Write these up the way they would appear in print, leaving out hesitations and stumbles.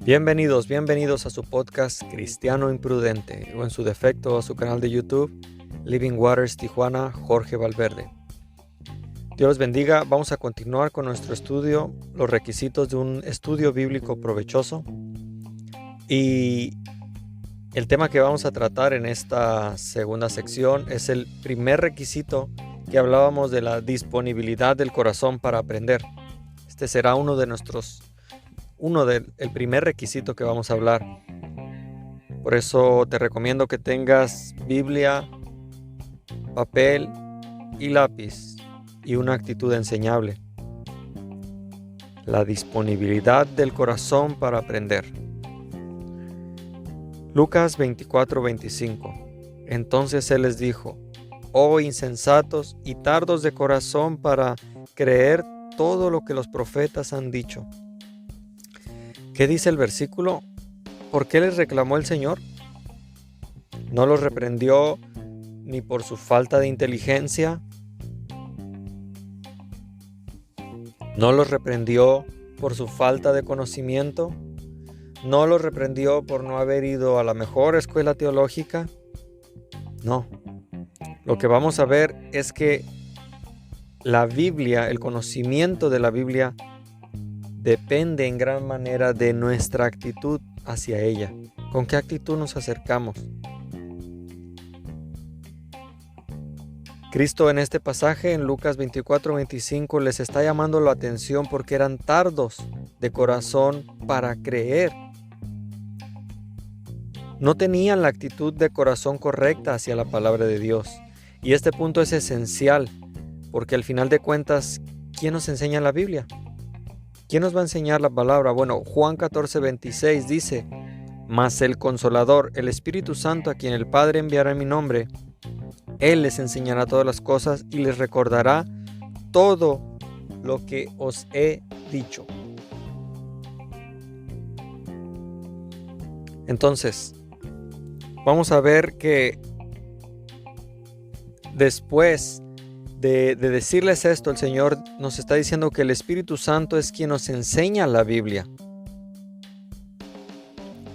Bienvenidos a su podcast Cristiano Imprudente, o en su defecto a su canal de YouTube Living Waters Tijuana, Jorge Valverde. Dios los bendiga. Vamos a continuar con nuestro estudio, los requisitos de un estudio bíblico provechoso. Y el tema que vamos a tratar en esta segunda sección es el primer requisito que hablábamos de la disponibilidad del corazón para aprender. Este será el primer requisito que vamos a hablar. Por eso te recomiendo que tengas Biblia, papel y lápiz y una actitud enseñable. La disponibilidad del corazón para aprender. Lucas 24:25. Entonces él les dijo: oh insensatos y tardos de corazón para creer todo lo que los profetas han dicho. ¿Qué dice el versículo? ¿Por qué les reclamó el Señor? No los reprendió ni por su falta de inteligencia. No los reprendió por su falta de conocimiento. No los reprendió por no haber ido a la mejor escuela teológica. No. Lo que vamos a ver es que la Biblia, el conocimiento de la Biblia, depende en gran manera de nuestra actitud hacia ella. ¿Con qué actitud nos acercamos? Cristo en este pasaje, en Lucas 24:25, les está llamando la atención porque eran tardos de corazón para creer. No tenían la actitud de corazón correcta hacia la palabra de Dios. Y este punto es esencial, porque al final de cuentas, ¿quién nos enseña la Biblia? ¿Quién nos va a enseñar la palabra? Bueno, Juan 14:26 dice: mas el Consolador, el Espíritu Santo, a quien el Padre enviará en mi nombre, Él les enseñará todas las cosas y les recordará todo lo que os he dicho. Entonces, vamos a ver que después de decirles esto, el Señor nos está diciendo que el Espíritu Santo es quien nos enseña la Biblia.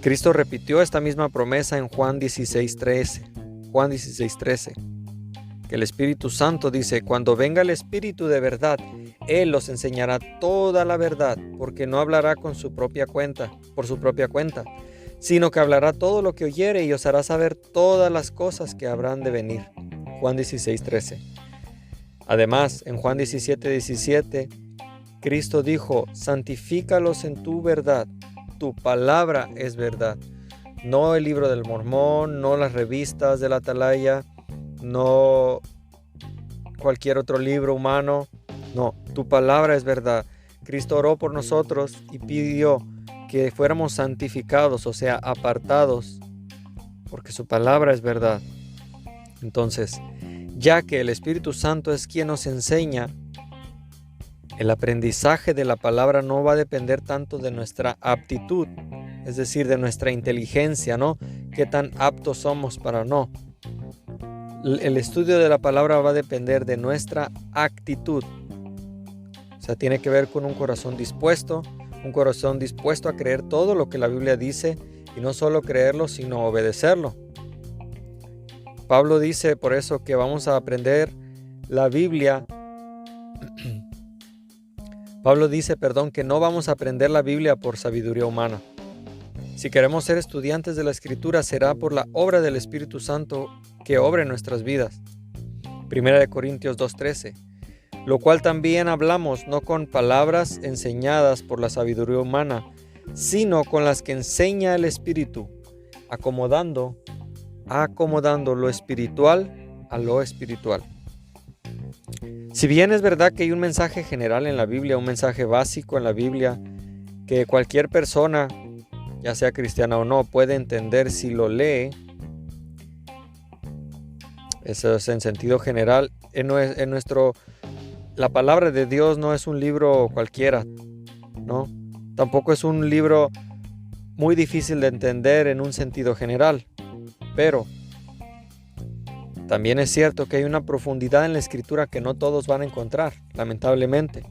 Cristo repitió esta misma promesa en Juan 16:13, que el Espíritu Santo dice: cuando venga el Espíritu de verdad, Él los enseñará toda la verdad, porque no hablará por su propia cuenta, sino que hablará todo lo que oyere y os hará saber todas las cosas que habrán de venir. Juan 16:13. Además, en Juan 17:17, Cristo dijo: santifícalos en tu verdad, tu palabra es verdad. No el libro del Mormón, no las revistas de la Atalaya, no cualquier otro libro humano. No, tu palabra es verdad. Cristo oró por nosotros y pidió que fuéramos santificados, o sea, apartados, porque su palabra es verdad. Entonces, ya que el Espíritu Santo es quien nos enseña, el aprendizaje de la palabra no va a depender tanto de nuestra aptitud, es decir, de nuestra inteligencia, ¿no? Qué tan aptos somos para no. El estudio de la palabra va a depender de nuestra actitud. O sea, tiene que ver con un corazón dispuesto a creer todo lo que la Biblia dice, y no solo creerlo, sino obedecerlo. Pablo dice por eso que vamos a aprender la Biblia. Pablo dice, que no vamos a aprender la Biblia por sabiduría humana. Si queremos ser estudiantes de la Escritura, será por la obra del Espíritu Santo que obra en nuestras vidas. 1 Corintios 2:13. Lo cual también hablamos, no con palabras enseñadas por la sabiduría humana, sino con las que enseña el Espíritu, acomodando lo espiritual a lo espiritual. Si bien es verdad que hay un mensaje general en la Biblia, un mensaje básico en la Biblia, que cualquier persona, ya sea cristiana o no, puede entender si lo lee, eso es en sentido general. La palabra de Dios no es un libro cualquiera, ¿no? Tampoco es un libro muy difícil de entender en un sentido general. Pero también es cierto que hay una profundidad en la Escritura que no todos van a encontrar, lamentablemente.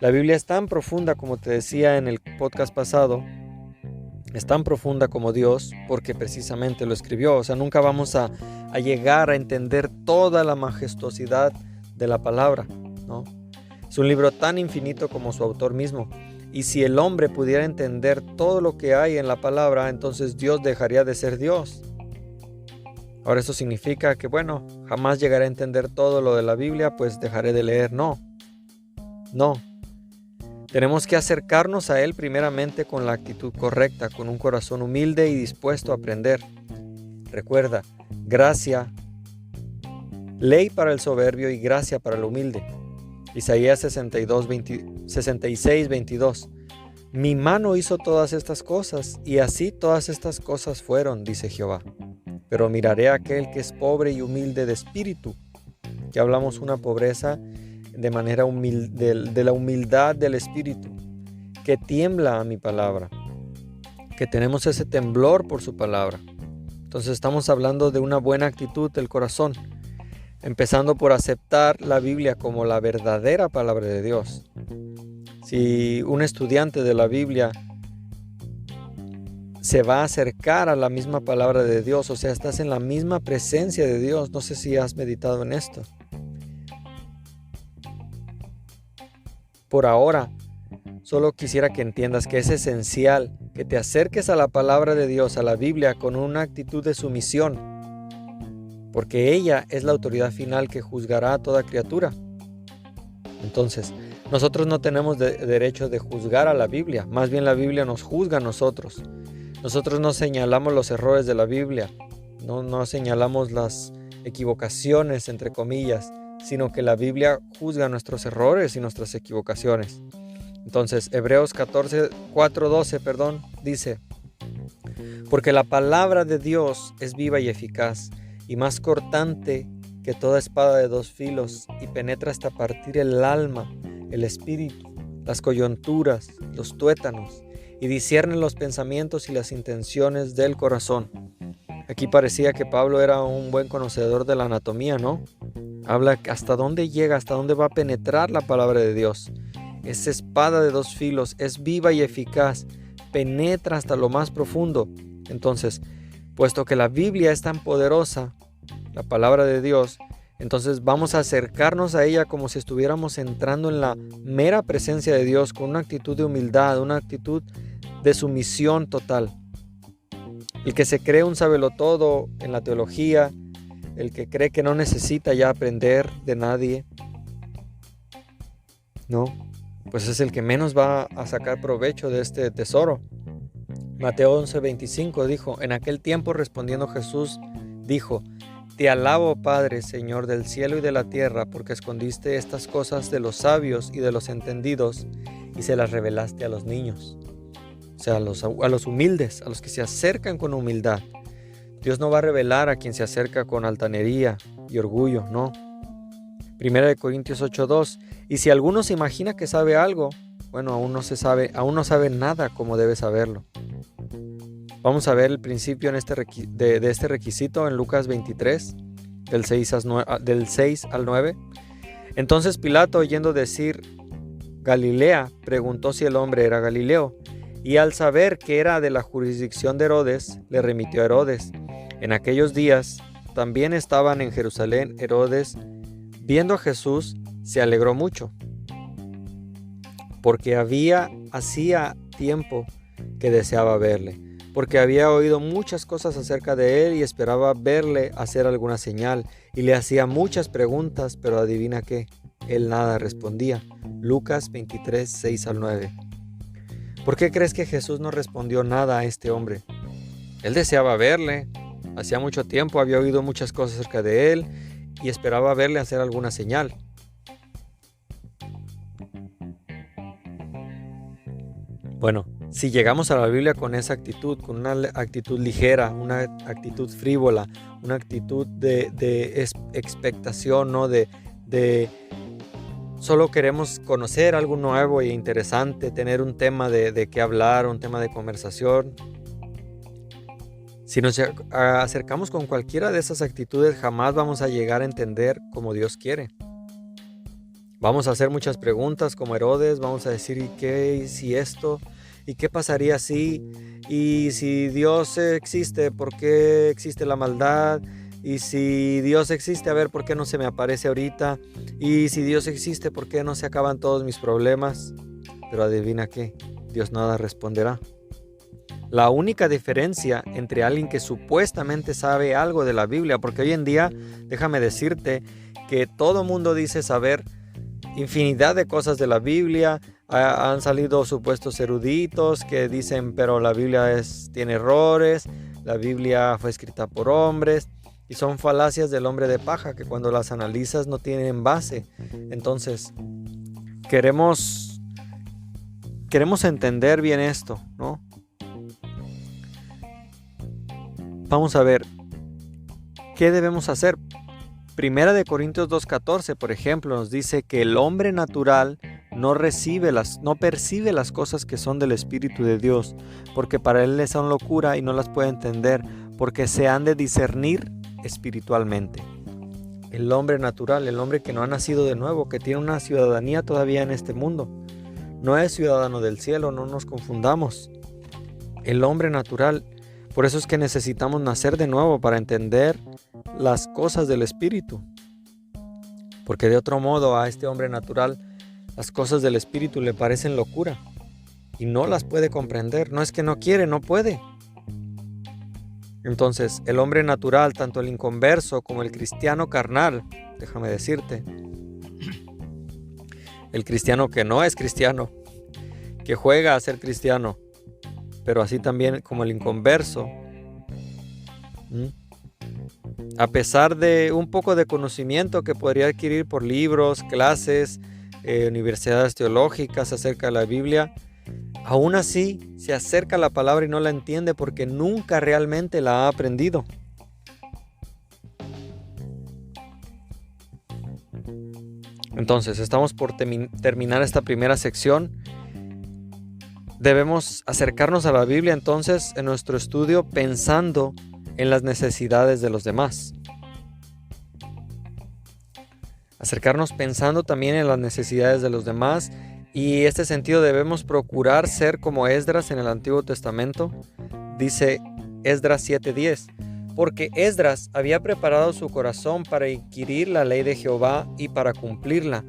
La Biblia es tan profunda, como te decía en el podcast pasado, es tan profunda como Dios porque precisamente lo escribió. O sea, nunca vamos a llegar a entender toda la majestuosidad de la palabra, ¿no? Es un libro tan infinito como su autor mismo. Y si el hombre pudiera entender todo lo que hay en la palabra, entonces Dios dejaría de ser Dios. Ahora, eso significa que, bueno, jamás llegaré a entender todo lo de la Biblia, pues dejaré de leer. No. Tenemos que acercarnos a Él primeramente con la actitud correcta, con un corazón humilde y dispuesto a aprender. Recuerda, gracia, ley para el soberbio y gracia para el humilde. Isaías 66, 22. Mi mano hizo todas estas cosas, y así todas estas cosas fueron, dice Jehová. Pero miraré a aquel que es pobre y humilde de espíritu. Ya hablamos una pobreza de manera humilde, de la humildad del espíritu, que tiembla a mi palabra, que tenemos ese temblor por su palabra. Entonces estamos hablando de una buena actitud del corazón, empezando por aceptar la Biblia como la verdadera palabra de Dios. Si un estudiante de la Biblia se va a acercar a la misma palabra de Dios, o sea, estás en la misma presencia de Dios, no sé si has meditado en esto. Por ahora, solo quisiera que entiendas que es esencial que te acerques a la palabra de Dios, a la Biblia, con una actitud de sumisión, porque ella es la autoridad final que juzgará a toda criatura. Entonces, nosotros no tenemos derecho de juzgar a la Biblia, más bien la Biblia nos juzga a nosotros. Nosotros no señalamos los errores de la Biblia, no señalamos las equivocaciones, entre comillas, sino que la Biblia juzga nuestros errores y nuestras equivocaciones. Entonces, Hebreos 4:12, dice: porque la palabra de Dios es viva y eficaz, y más cortante que toda espada de dos filos, y penetra hasta partir el alma, el espíritu, las coyunturas, los tuétanos, y discierne los pensamientos y las intenciones del corazón. Aquí parecía que Pablo era un buen conocedor de la anatomía, ¿no? Habla hasta dónde llega, hasta dónde va a penetrar la palabra de Dios. Esa espada de dos filos es viva y eficaz, penetra hasta lo más profundo. Entonces, puesto que la Biblia es tan poderosa, la palabra de Dios, entonces vamos a acercarnos a ella como si estuviéramos entrando en la mera presencia de Dios, con una actitud de humildad, una actitud de sumisión total. El que se cree un sabelotodo en la teología, el que cree que no necesita ya aprender de nadie, no, pues es el que menos va a sacar provecho de este tesoro. Mateo 11:25 dijo: en aquel tiempo respondiendo Jesús dijo: te alabo, Padre, Señor del cielo y de la tierra, porque escondiste estas cosas de los sabios y de los entendidos y se las revelaste a los niños. O sea, a los humildes, a los que se acercan con humildad. Dios no va a revelar a quien se acerca con altanería y orgullo, no. 1 Corintios 8:2. Y si alguno se imagina que sabe algo, bueno, aún no sabe nada como debe saberlo. Vamos a ver el principio de este requisito en Lucas 23, del 6 al 9. Entonces Pilato, oyendo decir Galilea, preguntó si el hombre era Galileo, y al saber que era de la jurisdicción de Herodes, le remitió a Herodes. En aquellos días también estaban en Jerusalén Herodes. Viendo a Jesús, se alegró mucho, porque hacía tiempo que deseaba verle, porque había oído muchas cosas acerca de él y esperaba verle hacer alguna señal, y le hacía muchas preguntas, pero adivina qué, él nada respondía. Lucas 23, 6 al 9. ¿Por qué crees que Jesús no respondió nada a este hombre? Él deseaba verle, hacía mucho tiempo había oído muchas cosas acerca de él y esperaba verle hacer alguna señal. Bueno, si llegamos a la Biblia con esa actitud, con una actitud ligera, una actitud frívola, una actitud de expectación, ¿no? de solo queremos conocer algo nuevo e interesante, tener un tema de qué hablar, un tema de conversación. Si nos acercamos con cualquiera de esas actitudes, jamás vamos a llegar a entender como Dios quiere. Vamos a hacer muchas preguntas como Herodes, vamos a decir, ¿y qué? ¿Y si esto? ¿Y qué pasaría si? Y si Dios existe, ¿por qué existe la maldad? Y si Dios existe, a ver, ¿por qué no se me aparece ahorita? Y si Dios existe, ¿por qué no se acaban todos mis problemas? Pero adivina qué, Dios nada responderá. La única diferencia entre alguien que supuestamente sabe algo de la Biblia, porque hoy en día, déjame decirte que todo mundo dice saber infinidad de cosas de la Biblia. Han salido supuestos eruditos que dicen, pero la Biblia tiene errores, la Biblia fue escrita por hombres, y son falacias del hombre de paja que cuando las analizas no tienen base. Entonces, queremos entender bien esto, ¿no? Vamos a ver, ¿qué debemos hacer? Primera de Corintios 2:14, por ejemplo, nos dice que el hombre natural no percibe las cosas que son del Espíritu de Dios, porque para él les son locura y no las puede entender, porque se han de discernir espiritualmente. El hombre natural, el hombre que no ha nacido de nuevo, que tiene una ciudadanía todavía en este mundo, no es ciudadano del cielo, no nos confundamos. El hombre natural, por eso es que necesitamos nacer de nuevo para entender las cosas del Espíritu. Porque de otro modo a este hombre natural las cosas del Espíritu le parecen locura y no las puede comprender. No es que no quiere, no puede. Entonces, el hombre natural, tanto el inconverso como el cristiano carnal, déjame decirte, el cristiano que no es cristiano, que juega a ser cristiano, pero así también como el inconverso, a pesar de un poco de conocimiento que podría adquirir por libros, clases, universidades teológicas acerca de la Biblia, aún así se acerca a la palabra y no la entiende porque nunca realmente la ha aprendido. Entonces, estamos por terminar esta primera sección. Debemos acercarnos a la Biblia entonces en nuestro estudio pensando en las necesidades de los demás. Acercarnos pensando también en las necesidades de los demás, y en este sentido debemos procurar ser como Esdras en el Antiguo Testamento. Dice Esdras 7:10, porque Esdras había preparado su corazón para inquirir la ley de Jehová y para cumplirla,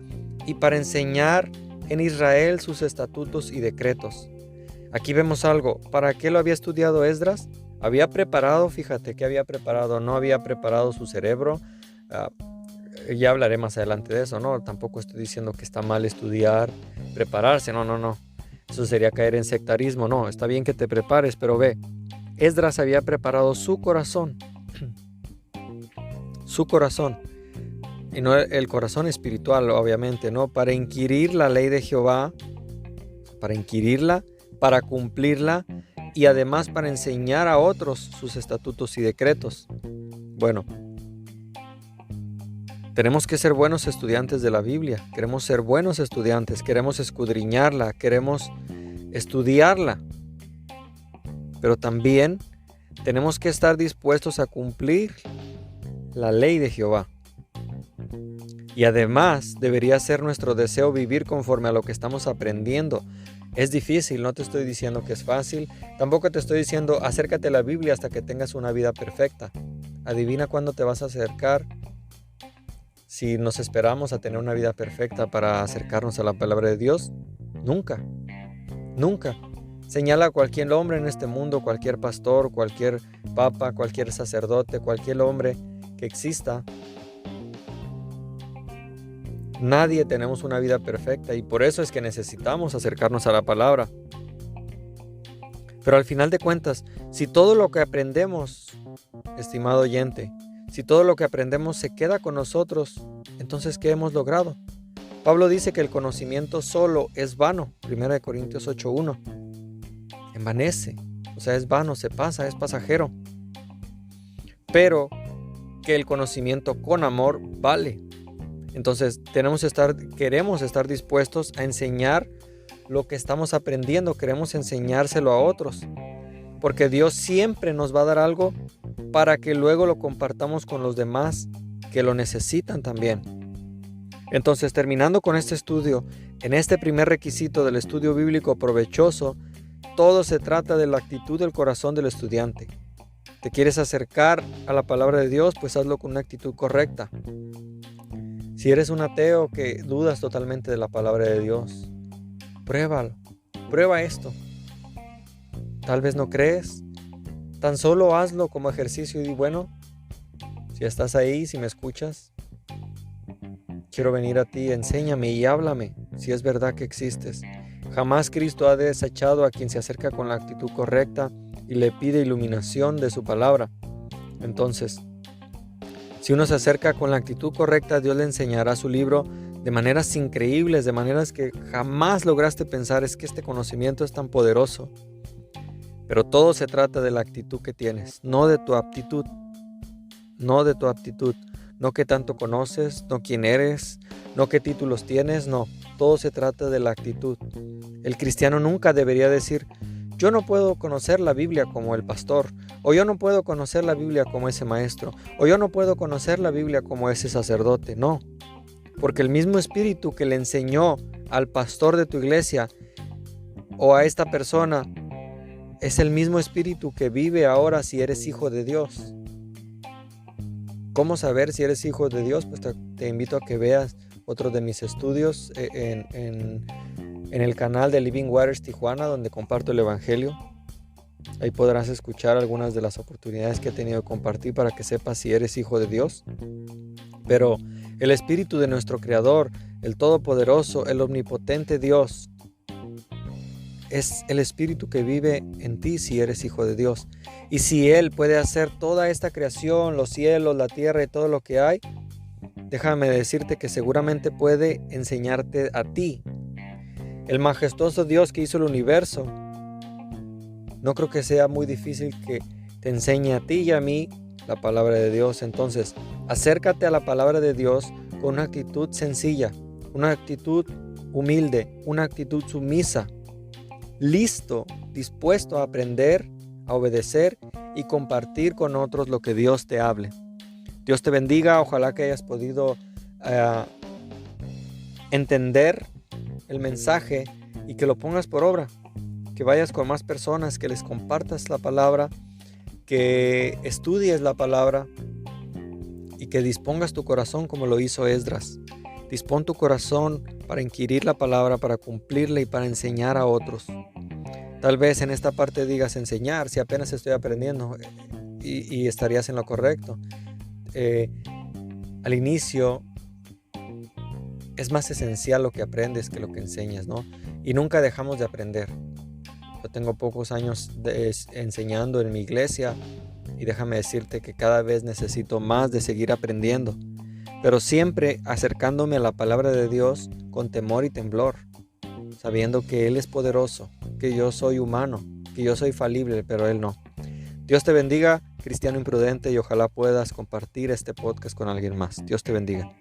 y para enseñar en Israel sus estatutos y decretos. Aquí vemos algo. ¿Para qué lo había estudiado Esdras? Había preparado, fíjate que había preparado, no había preparado su cerebro. Ya hablaré más adelante de eso, ¿no? Tampoco estoy diciendo que está mal estudiar, prepararse, no. Eso sería caer en sectarismo, no. Está bien que te prepares, pero ve, Esdras había preparado su corazón. Su corazón. Y no el corazón espiritual, obviamente, ¿no? Para inquirir la ley de Jehová, para inquirirla, para cumplirla y además para enseñar a otros sus estatutos y decretos. Bueno, tenemos que ser buenos estudiantes de la Biblia. Queremos ser buenos estudiantes, queremos escudriñarla, queremos estudiarla. Pero también tenemos que estar dispuestos a cumplir la ley de Jehová. Y además debería ser nuestro deseo vivir conforme a lo que estamos aprendiendo. Es difícil, no te estoy diciendo que es fácil. Tampoco te estoy diciendo acércate a la Biblia hasta que tengas una vida perfecta. Adivina cuándo te vas a acercar. Si nos esperamos a tener una vida perfecta para acercarnos a la palabra de Dios, nunca. Señala a cualquier hombre en este mundo, cualquier pastor, cualquier papa, cualquier sacerdote, cualquier hombre que exista. Nadie tenemos una vida perfecta y por eso es que necesitamos acercarnos a la palabra. Pero al final de cuentas, si todo lo que aprendemos, estimado oyente, si todo lo que aprendemos se queda con nosotros, entonces ¿qué hemos logrado? Pablo dice que el conocimiento solo es vano, 1 Corintios 8:1. Envanece, o sea, es vano, se pasa, es pasajero. Pero que el conocimiento con amor vale. Entonces queremos estar dispuestos a enseñar lo que estamos aprendiendo, queremos enseñárselo a otros, porque Dios siempre nos va a dar algo para que luego lo compartamos con los demás que lo necesitan también. Entonces, terminando con este estudio, en este primer requisito del estudio bíblico provechoso, Todo se trata de la actitud del corazón del estudiante. ¿Te quieres acercar a la palabra de Dios? Pues hazlo con una actitud correcta. Si eres un ateo que dudas totalmente de la palabra de Dios, pruébalo. Prueba esto. Tal vez no crees. Tan solo hazlo como ejercicio y di, bueno, si estás ahí, si me escuchas, quiero venir a ti, enséñame y háblame si es verdad que existes. Jamás Cristo ha desechado a quien se acerca con la actitud correcta y le pide iluminación de su palabra. Entonces, si uno se acerca con la actitud correcta, Dios le enseñará su libro de maneras increíbles, de maneras que jamás lograste pensar. Es que este conocimiento es tan poderoso. Pero todo se trata de la actitud que tienes, no de tu aptitud. No de tu aptitud. No qué tanto conoces, no quién eres, no qué títulos tienes, no. Todo se trata de la actitud. El cristiano nunca debería decir, yo no puedo conocer la Biblia como el pastor, o yo no puedo conocer la Biblia como ese maestro, o yo no puedo conocer la Biblia como ese sacerdote. No, porque el mismo espíritu que le enseñó al pastor de tu iglesia o a esta persona es el mismo espíritu que vive ahora si eres hijo de Dios. ¿Cómo saber si eres hijo de Dios? Pues te invito a que veas otro de mis estudios en el canal de Living Waters Tijuana, donde comparto el Evangelio. Ahí podrás escuchar algunas de las oportunidades que he tenido de compartir para que sepas si eres hijo de Dios. Pero el Espíritu de nuestro Creador, el Todopoderoso, el Omnipotente Dios, es el Espíritu que vive en ti si eres hijo de Dios. Y si Él puede hacer toda esta creación, los cielos, la tierra y todo lo que hay, déjame decirte que seguramente puede enseñarte a ti. El majestuoso Dios que hizo el universo, no creo que sea muy difícil que te enseñe a ti y a mí la palabra de Dios. Entonces, acércate a la palabra de Dios con una actitud sencilla, una actitud humilde, una actitud sumisa, listo, dispuesto a aprender, a obedecer y compartir con otros lo que Dios te hable. Dios te bendiga, ojalá que hayas podido entender el mensaje y que lo pongas por obra, que vayas con más personas, que les compartas la palabra, que estudies la palabra y que dispongas tu corazón como lo hizo Esdras. Dispón tu corazón para inquirir la palabra, para cumplirla y para enseñar a otros. Tal vez en esta parte digas enseñar, si apenas estoy aprendiendo, y estarías en lo correcto. Al inicio es más esencial lo que aprendes que lo que enseñas, ¿no? Y nunca dejamos de aprender. Yo tengo pocos años enseñando en mi iglesia y déjame decirte que cada vez necesito más de seguir aprendiendo, pero siempre acercándome a la palabra de Dios con temor y temblor, sabiendo que Él es poderoso, que yo soy humano, que yo soy falible, pero Él no. Dios te bendiga, cristiano imprudente, y ojalá puedas compartir este podcast con alguien más. Dios te bendiga.